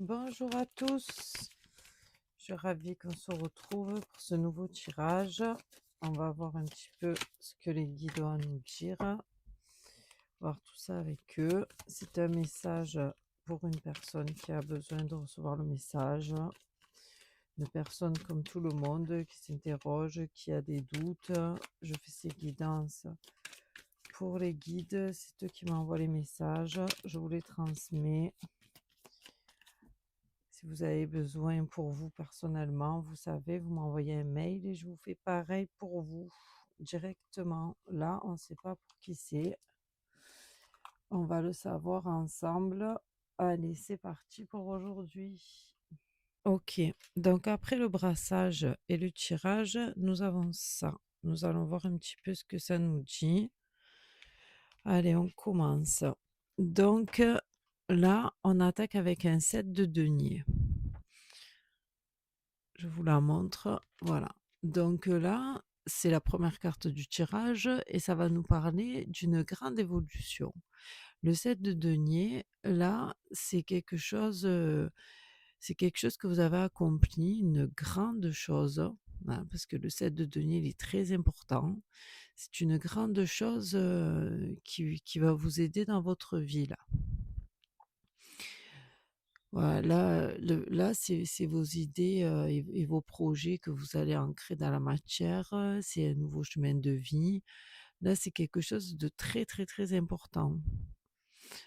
Bonjour à tous, je suis ravie qu'on se retrouve pour ce nouveau tirage. On va voir un petit peu ce que les guides ont à nous dire, voir tout ça avec eux. C'est un message pour une personne qui a besoin de recevoir le message, une personne comme tout le monde qui s'interroge, qui a des doutes. Je fais ces guidances pour les guides, c'est eux qui m'envoient les messages, je vous les transmets. Si vous avez besoin pour vous personnellement, vous savez, vous m'envoyez un mail et je vous fais pareil pour vous directement. Là, on ne sait pas pour qui c'est. On va le savoir ensemble. Allez, c'est parti pour aujourd'hui. Ok, donc après le brassage et le tirage, nous avons ça. Nous allons voir un petit peu ce que ça nous dit. Allez, on commence. Donc là, on attaque avec un 7 de denier. Je vous la montre, voilà. Donc là, c'est la première carte du tirage et ça va nous parler d'une grande évolution. Le 7 de denier, là, c'est quelque chose que vous avez accompli, une grande chose, hein, parce que le 7 de denier, il est très important. C'est une grande chose qui va vous aider dans votre vie, là. Voilà, là, c'est vos idées, et vos projets que vous allez ancrer dans la matière, c'est un nouveau chemin de vie. Là, c'est quelque chose de très, très, très important.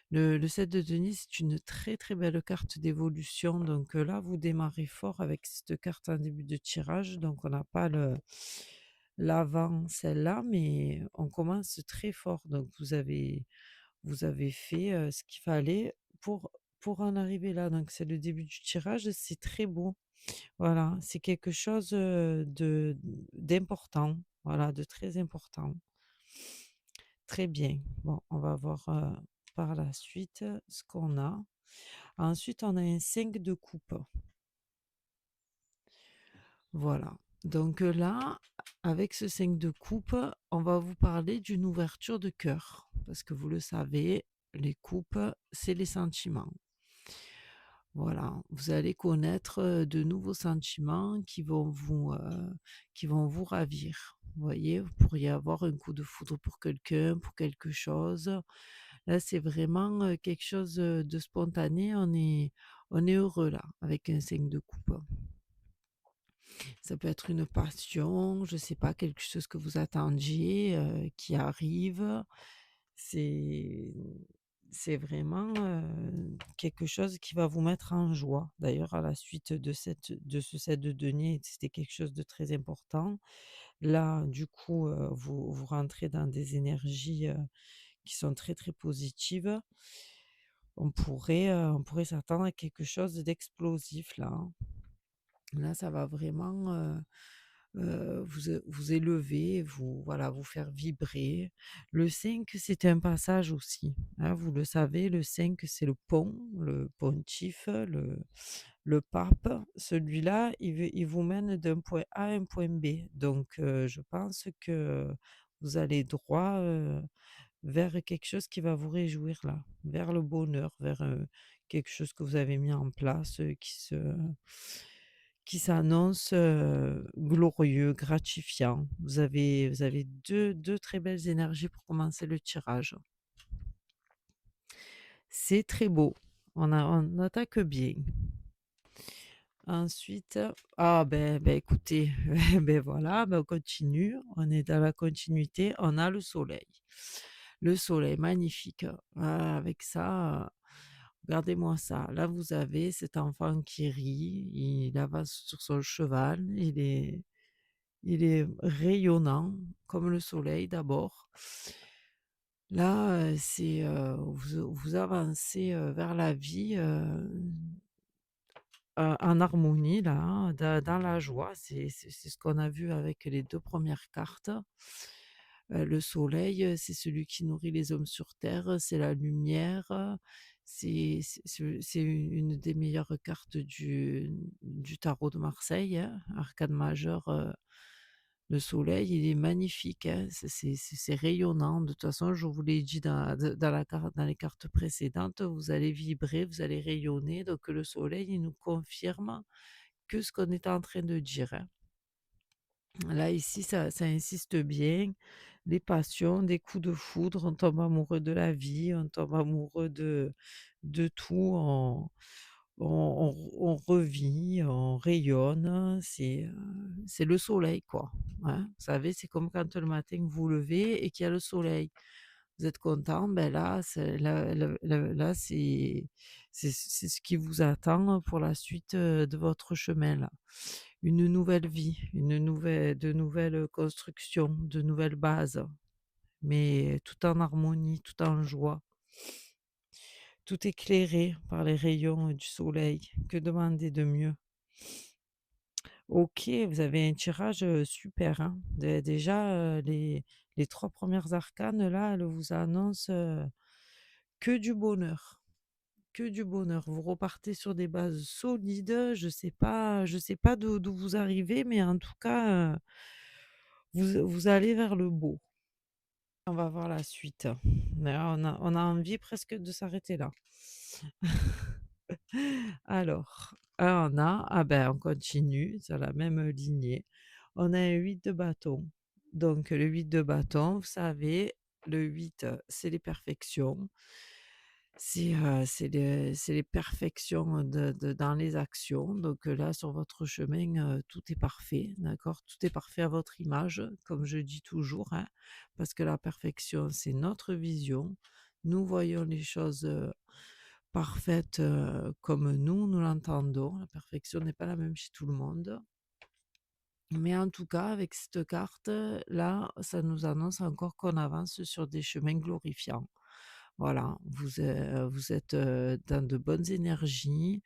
Le 7 de denier, c'est une très, très belle carte d'évolution, donc là, vous démarrez fort avec cette carte en début de tirage, donc on n'a pas l'avant, celle-là, mais on commence très fort, donc vous avez fait, ce qu'il fallait pour pour en arriver là, donc c'est le début du tirage, c'est très beau. Voilà, c'est quelque chose, d'important, voilà, de très important. Très bien. Bon, on va voir, par la suite, ce qu'on a. Ensuite, on a un 5 de coupe. Voilà. Donc, là, avec ce 5 de coupe, on va vous parler d'une ouverture de cœur. Parce que vous le savez, les coupes, c'est les sentiments. Voilà, vous allez connaître, de nouveaux sentiments qui vont vous ravir. Vous voyez? Vous pourriez avoir un coup de foudre pour quelqu'un, pour quelque chose. Là, c'est vraiment, quelque chose, de spontané. On est heureux là, avec un 5 de coupe. Ça peut être une passion, je sais pas, quelque chose que vous attendiez, qui arrive. C'est c'est vraiment, quelque chose qui va vous mettre en joie. D'ailleurs, à la suite de ce set de deniers, c'était quelque chose de très important. Là, du coup, vous rentrez dans des énergies, qui sont très, très positives. On pourrait s'attendre à quelque chose d'explosif là, hein. Là, ça va vraiment, vous élever, voilà, vous faire vibrer. Le 5, c'est un passage aussi, hein, vous le savez, le 5, c'est le pontife, le pape. Celui-là, il vous mène d'un point A à un point B. Donc, je pense que vous allez droit, vers quelque chose qui va vous réjouir là, vers le bonheur, vers, quelque chose que vous avez mis en place, qui s'annonce, glorieux, gratifiant. Vous avez deux très belles énergies pour commencer le tirage. C'est très beau. On attaque bien. Ensuite, ah ben écoutez, ben voilà, ben on continue, on est dans la continuité, on a le soleil. Le soleil, magnifique. Ah, avec ça, regardez-moi ça. Là, vous avez cet enfant qui rit, il avance sur son cheval, il est rayonnant comme le soleil d'abord. Là, c'est, vous avancez, vers la vie, en harmonie là, hein, dans la joie. C'est ce qu'on a vu avec les 2 premières cartes. Le soleil, c'est celui qui nourrit les hommes sur terre, c'est la lumière, c'est une des meilleures cartes du tarot de Marseille, hein, arcane majeur, Le soleil, il est magnifique, hein, c'est rayonnant. De toute façon, je vous l'ai dit dans la carte dans les cartes précédentes, vous allez vibrer, vous allez rayonner, donc le soleil, il nous confirme que ce qu'on est en train de dire, hein. Là, ici, ça insiste bien. Les passions, des coups de foudre, on tombe amoureux de la vie, on tombe amoureux de tout, on revit, on rayonne, c'est le soleil, quoi, hein. Vous savez, c'est comme quand le matin vous vous levez et qu'il y a le soleil. Vous êtes content, ben là, là, c'est ce qui vous attend pour la suite, de votre chemin, là. Une nouvelle vie, de nouvelles constructions, de nouvelles bases, mais tout en harmonie, tout en joie, tout éclairé par les rayons, du soleil. Que demander de mieux? OK, vous avez un tirage, super, hein. Déjà, les 3 premières arcanes là, elles vous annoncent, que du bonheur, que du bonheur. Vous repartez sur des bases solides, je sais pas d'où vous arrivez, mais en tout cas, vous allez vers le beau. On va voir la suite. Mais on a envie presque de s'arrêter là. Alors, ben, on continue sur la même lignée. On a un 8 de bâton. Donc le 8 de bâton, vous savez, le 8, c'est les perfections. C'est les perfections dans les actions. Donc là, sur votre chemin, tout est parfait, d'accord? Tout est parfait à votre image, comme je dis toujours, hein, parce que la perfection, c'est notre vision. Nous voyons les choses, parfaites, comme nous l'entendons. La perfection n'est pas la même chez tout le monde. Mais en tout cas, avec cette carte, là, ça nous annonce encore qu'on avance sur des chemins glorifiants. Voilà, vous êtes, dans de bonnes énergies,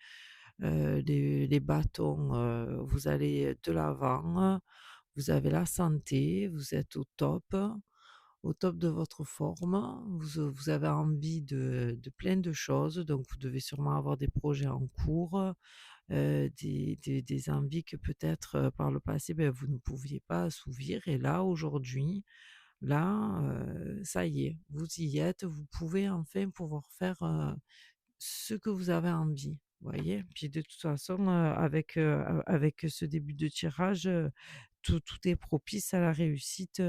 les bâtons, vous allez de l'avant, vous avez la santé, vous êtes au top de votre forme, vous avez envie de plein de choses, donc vous devez sûrement avoir des projets en cours, des envies que peut-être, par le passé, beh, vous ne pouviez pas assouvir et là, aujourd'hui, là, ça y est, vous y êtes, vous pouvez enfin pouvoir faire, ce que vous avez envie, vous voyez? Puis de toute façon, avec ce début de tirage, tout est propice à la réussite,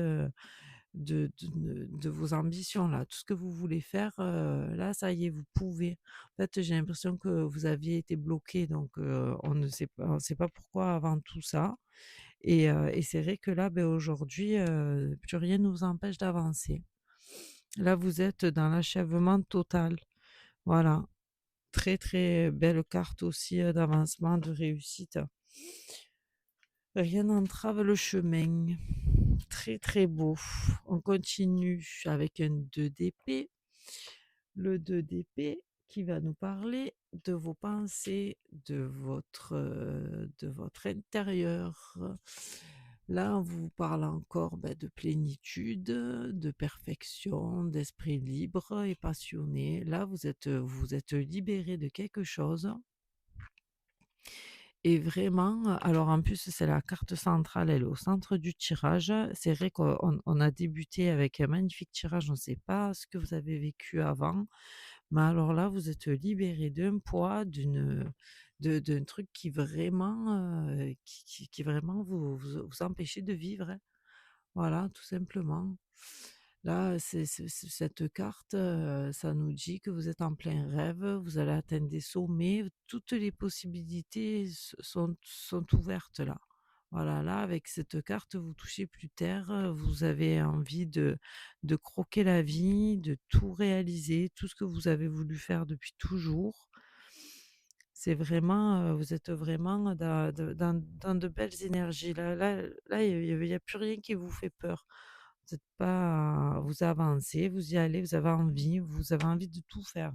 de vos ambitions là. Tout ce que vous voulez faire, là, ça y est, vous pouvez. En fait, j'ai l'impression que vous aviez été bloqué, donc on sait pas pourquoi avant tout ça et c'est vrai que là, beh, aujourd'hui, plus rien ne vous empêche d'avancer. Là, vous êtes dans l'achèvement total. Voilà. Très, très belle carte aussi, d'avancement, de réussite. Rien n'entrave le chemin. Très, très beau. On continue avec un 2 d'épée. Le 2 d'épée qui va nous parler de vos pensées, de votre intérieur. Là, on vous parle encore, bah, de plénitude, de perfection, d'esprit libre et passionné. Là, vous êtes libéré de quelque chose et vraiment, alors en plus, c'est la carte centrale, elle est au centre du tirage. C'est vrai qu'on a débuté avec un magnifique tirage, on ne sait pas ce que vous avez vécu avant, mais alors là, vous êtes libéré d'un poids, d'un truc qui vraiment, qui vraiment vous empêchait de vivre, hein. Voilà, tout simplement. Là, cette carte, ça nous dit que vous êtes en plein rêve, vous allez atteindre des sommets, toutes les possibilités sont ouvertes là. Voilà, là, avec cette carte, vous touchez plus terre, vous avez envie de croquer la vie, de tout réaliser, tout ce que vous avez voulu faire depuis toujours. C'est vraiment, vous êtes vraiment dans de belles énergies. Là, il y a plus rien qui vous fait peur. Vous êtes pas vous avancez, vous y allez, vous avez envie de tout faire,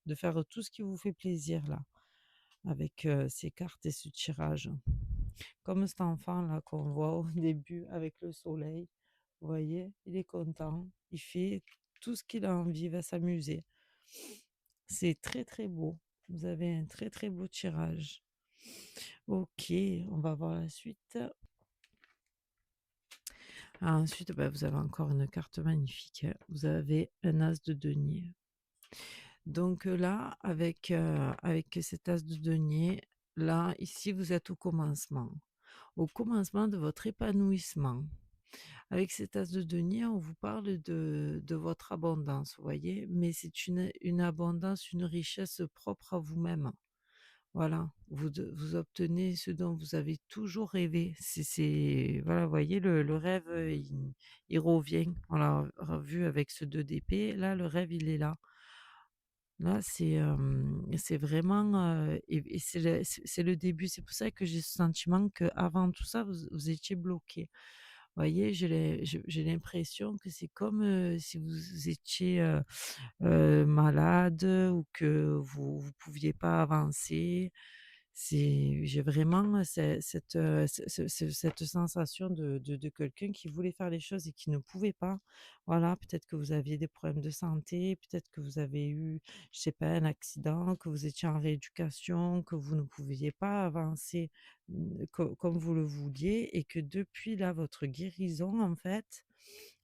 de faire tout ce qui vous fait plaisir là, avec, ces cartes et ce tirage. Comme cet enfant là qu'on voit au début avec le soleil, vous voyez? Il est content, il fait tout ce qu'il a envie, il va s'amuser. C'est très, très beau. Vous avez un très, très beau tirage. OK, on va voir la suite. Ensuite, bah, vous avez encore une carte magnifique, hein. Vous avez un as de denier. Donc, là, avec cet as de denier, là, ici, vous êtes au commencement de votre épanouissement. Avec cet as de denier, on vous parle de votre abondance, vous voyez? Mais c'est une abondance, une richesse propre à vous-même. Voilà, vous obtenez ce dont vous avez toujours rêvé. Voilà, vous voyez, le rêve, il revient. On l'a revu avec ce 2 d'épée. Là, le rêve, il est là. Là, c'est vraiment, et c'est le début. C'est pour ça que j'ai ce sentiment qu'avant tout ça, vous étiez bloqué. Vous voyez, j'ai l'impression que c'est comme, si vous étiez, malade ou que vous pouviez pas avancer. J'ai vraiment cette sensation de quelqu'un qui voulait faire les choses et qui ne pouvait pas. Voilà, peut-être que vous aviez des problèmes de santé, peut-être que vous avez eu, je sais pas, un accident, que vous étiez en rééducation, que vous ne pouviez pas avancer, comme vous le vouliez et que depuis là, votre guérison, en fait,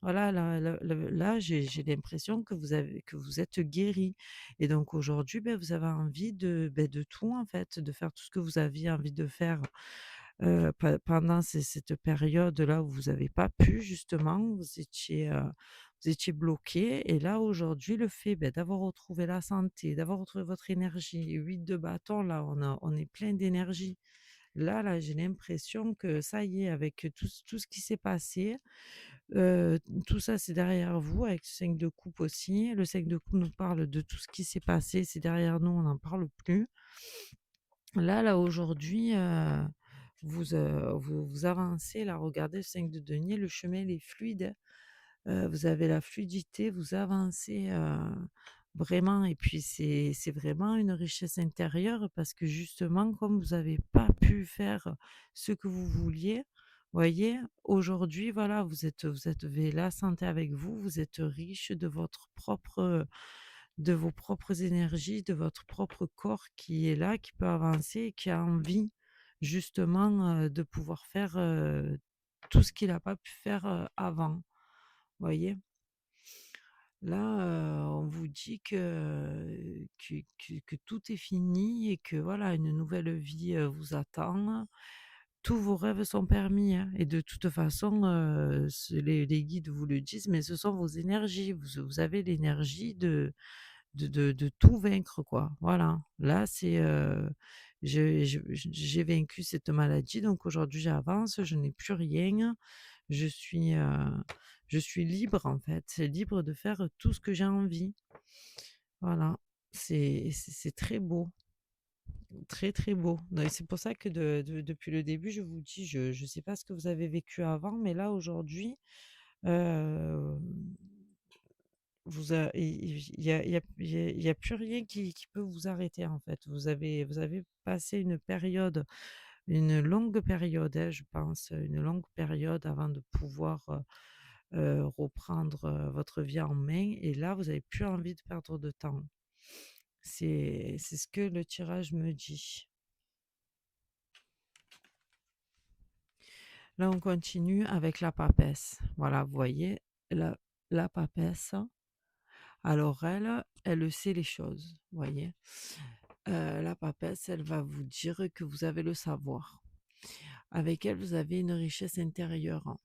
voilà, là, j'ai l'impression que vous êtes guéri et donc aujourd'hui, beh, vous avez envie de tout, en fait, de faire tout ce que vous aviez envie de faire, pendant cette période-là où vous avez pas pu justement, vous étiez bloqué et là, aujourd'hui, le fait, beh, d'avoir retrouvé la santé, d'avoir retrouvé votre énergie, 8 de bâton, là, on est plein d'énergie. Là, j'ai l'impression que ça y est, avec tout ce qui s'est passé, Heu, tout ça, c'est derrière vous avec le 5 de coupe aussi. Le 5 de coupe nous parle de tout ce qui s'est passé, c'est derrière nous, on n'en parle plus. Là, aujourd'hui, vous avancez là, regardez le 5 de denier, le chemin il est fluide, vous avez la fluidité, vous avancez, vraiment et puis c'est vraiment une richesse intérieure parce que justement comme vous avez pas pu faire ce que vous vouliez, voyez? Aujourd'hui, voilà, vous avez la santé avec vous, vous êtes riche de vos propres énergies, de votre propre corps qui est là, qui peut avancer et qui a envie justement, de pouvoir faire, tout ce qu'il a pas pu faire, avant, voyez? Là, on vous dit que tout est fini et que voilà, une nouvelle vie, vous attend. Tous vos rêves sont permis, hein et de toute façon, les guides vous le disent, mais ce sont vos énergies. Vous avez l'énergie de tout vaincre, quoi. Voilà. Là, j'ai vaincu cette maladie, donc aujourd'hui j'avance, je n'ai plus rien. Je suis, je suis libre, en fait, libre de faire tout ce que j'ai envie. Voilà. C'est très beau, très, très beau. Donc c'est pour ça que depuis le début, je vous dis, je sais pas ce que vous avez vécu avant, mais là, aujourd'hui, hem vous a il y a il y a il y a plus rien qui peut vous arrêter, en fait. Vous avez passé une longue période, hein, je pense, une longue période avant de pouvoir, reprendre, votre vie en main et là, vous avez plus envie de perdre de temps. C'est ce que le tirage me dit. Là, on continue avec la papesse. Voilà, vous voyez, la papesse, alors elle sait les choses, vous voyez? La papesse, elle va vous dire que vous avez le savoir. Avec elle, vous avez une richesse intérieure,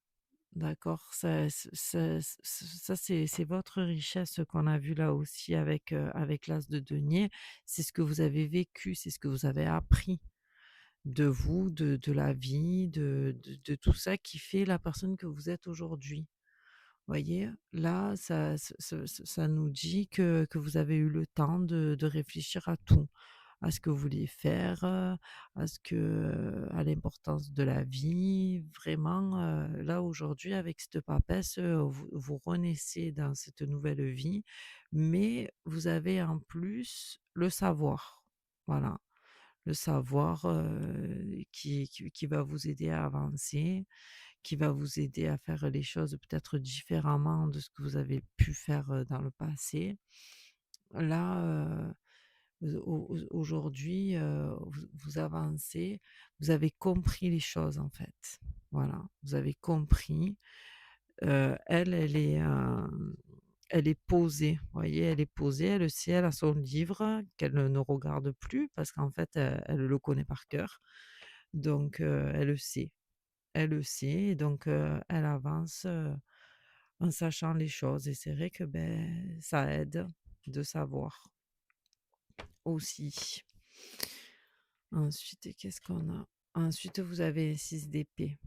d'accord? Ça c'est votre richesse qu'on a vu là aussi avec l'as de denier. C'est ce que vous avez vécu, c'est ce que vous avez appris de vous, de la vie, de tout ça qui fait la personne que vous êtes aujourd'hui. Voyez? Là, ça nous dit que vous avez eu le temps de réfléchir à tout, à ce que vous vouliez faire, à l'importance de la vie. Vraiment, là, aujourd'hui, avec cette papesse, vous renaissez dans cette nouvelle vie, mais vous avez en plus le savoir. Voilà, le savoir, qui va vous aider à avancer, qui va vous aider à faire les choses peut-être différemment de ce que vous avez pu faire, dans le passé. Là, aujourd'hui, vous avancez, vous avez compris les choses, en fait. Voilà, vous avez compris. Elle est posée, vous voyez? Elle est posée, elle sait, elle a son livre qu'elle ne regarde plus parce qu'en fait, elle le connaît par cœur. Donc elle le sait. Elle le sait et donc elle avance, en sachant les choses et c'est vrai que, beh, ça aide de savoir aussi. Ensuite, qu'est-ce qu'on a? Ensuite, vous avez un 6 d'épée.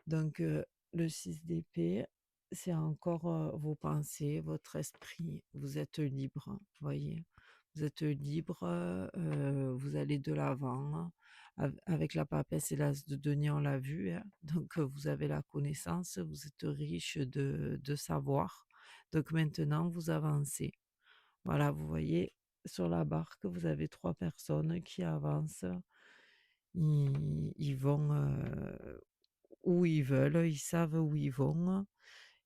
Donc le 6 d'épée, c'est encore, vos pensées, votre esprit. Vous êtes libre, vous voyez? Vous êtes libre, vous allez de l'avant. Avec la papesse et l'as de denier, on l'a vu, hein. Donc vous avez la connaissance, vous êtes riche de savoir. Donc maintenant, vous avancez. Voilà, vous voyez, sur la barque, vous avez 3 personnes qui avancent. Ils vont, où ils veulent, ils savent où ils vont,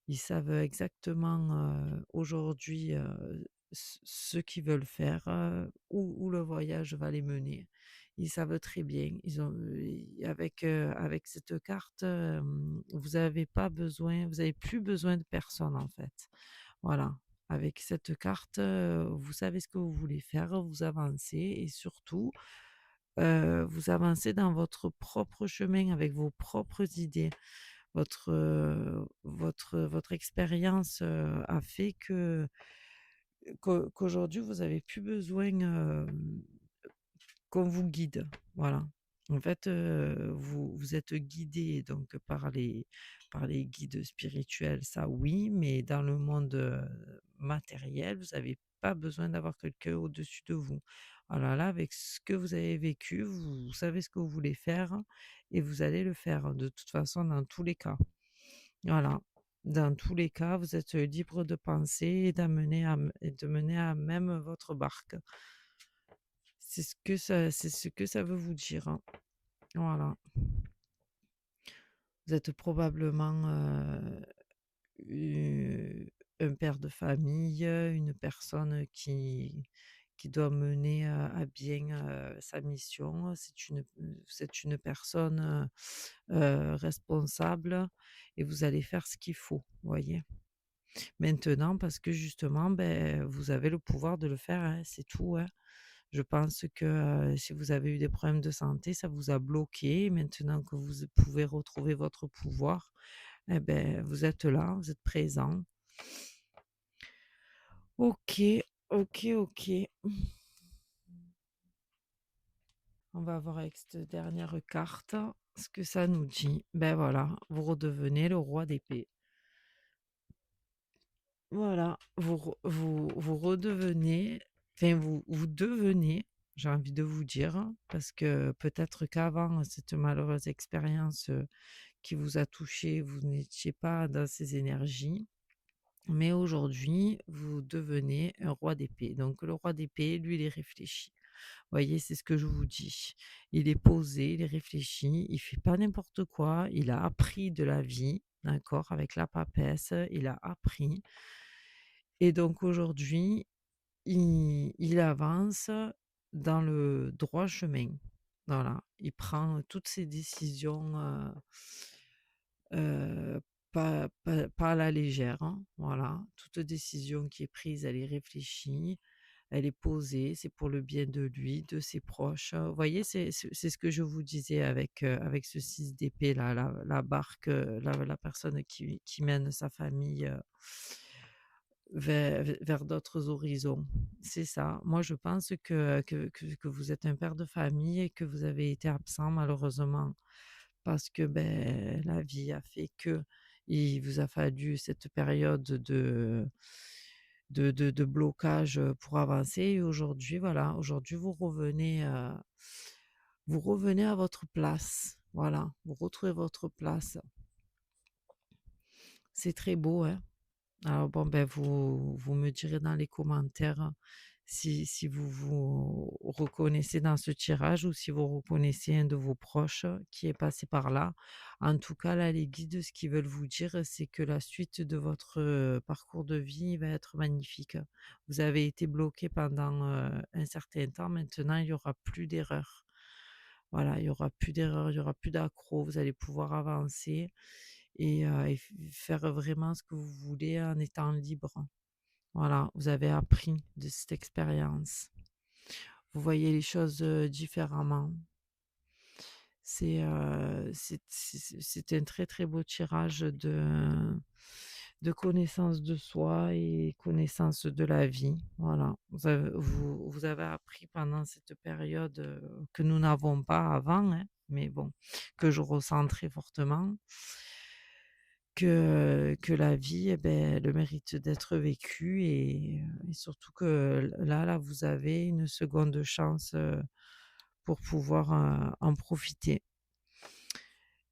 ils savent exactement, aujourd'hui, ce qu'ils veulent faire, où le voyage va les mener. Ils savent très bien, ils ont, avec cette carte, vous avez plus besoin de personne, en fait. Voilà, avec cette carte, vous savez ce que vous voulez faire, vous avancez et surtout, vous avancez dans votre propre chemin avec vos propres idées. Votre expérience, a fait qu'aujourd'hui vous avez plus besoin, qu'on vous guide, voilà. En fait, vous êtes guidé donc par les guides spirituels, ça oui, mais dans le monde, matériel, vous avez pas besoin d'avoir quelqu'un au-dessus de vous. Voilà, là, avec ce que vous avez vécu, vous savez ce que vous voulez faire et vous allez le faire de toute façon dans tous les cas. Voilà. Dans tous les cas, vous êtes libre de penser et de mener à même votre barque. C'est ce que ça veut vous dire, hein. Voilà. Vous êtes probablement, u un père de famille, une personne qui doit mener, à bien, sa mission. Vous êtes une personne, responsable et vous allez faire ce qu'il faut, vous voyez? Maintenant parce que justement, beh, vous avez le pouvoir de le faire, hein, c'est tout, hein. Je pense que, si vous avez eu des problèmes de santé, ça vous a bloqué. Maintenant que vous pouvez retrouver votre pouvoir, eh beh, vous êtes là, vous êtes présent. OK, OK, OK. On va voir avec cette dernière carte ce que ça nous dit. Ben voilà, vous redevenez le roi d'épée. Voilà, vous redevenez, enfin vous devenez, j'ai envie de vous dire, parce que peut-être qu'avant cette malheureuse expérience, qui vous a touché, vous n'étiez pas dans ces énergies. Mais aujourd'hui, vous devenez un roi d'épée. Donc le roi d'épée, lui, il est réfléchi. Vous voyez, c'est ce que je vous dis. Il est posé, il est réfléchi, il fait pas n'importe quoi, il a appris de la vie, d'accord, avec la papesse, il a appris. Et donc aujourd'hui, il avance dans le droit chemin. Voilà, il prend toutes ses décisions, pas à la légère, hein, voilà. Toute décision qui est prise, elle est réfléchie, elle est posée, c'est pour le bien de lui, de ses proches. Vous voyez, c'est ce que je vous disais avec ce 6 d'épée là, la barque, la personne qui mène sa famille, vers d'autres horizons. C'est ça. Moi, je pense que vous êtes un père de famille et que vous avez été absent malheureusement parce que, ben la vie a fait que il vous a fallu cette période de blocage, pour avancer et aujourd'hui, voilà, aujourd'hui vous revenez à votre place. Voilà, vous retrouvez votre place. C'est très beau, hein? Alors bon, ben, vous me direz dans les commentaires si vous vous reconnaissez dans ce tirage ou si vous reconnaissez un de vos proches qui est passé par là. En tout cas, là, les guides, ce qu'ils veulent vous dire, c'est que la suite de votre, parcours de vie va être magnifique. Vous avez été bloqué pendant, un certain temps. Maintenant, il y aura plus d'erreurs. Voilà, il y aura plus d'erreurs, il y aura plus d'accros. Vous allez pouvoir avancer et faire vraiment ce que vous voulez en étant libre. Voilà, vous avez appris de cette expérience. Vous voyez les choses, différemment. C'est un très, très beau tirage de connaissance de soi et connaissance de la vie. Voilà, vous avez appris pendant cette période, que nous n'avons pas avant, hein, mais bon, que je ressens très fortement, que la vie, eh beh, elle mérite d'être vécue et surtout que là, vous avez une seconde chance, pour pouvoir, en profiter.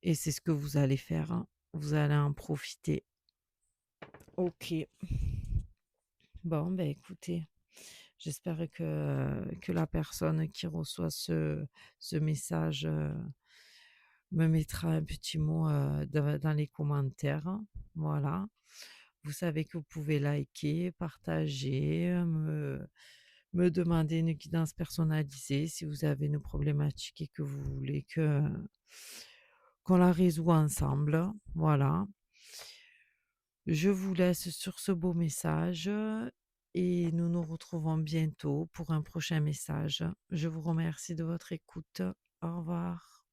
Et c'est ce que vous allez faire, hein. Vous allez en profiter. OK. Bon, ben écoutez, j'espère que la personne qui reçoit ce message, me mettra un petit mot, dans les commentaires. Voilà. Vous savez que vous pouvez liker, partager, me demander une guidance personnalisée si vous avez une problématique et que vous voulez qu'on la résout ensemble. Voilà. Je vous laisse sur ce beau message, et nous nous retrouvons bientôt pour un prochain message. Je vous remercie de votre écoute. Au revoir.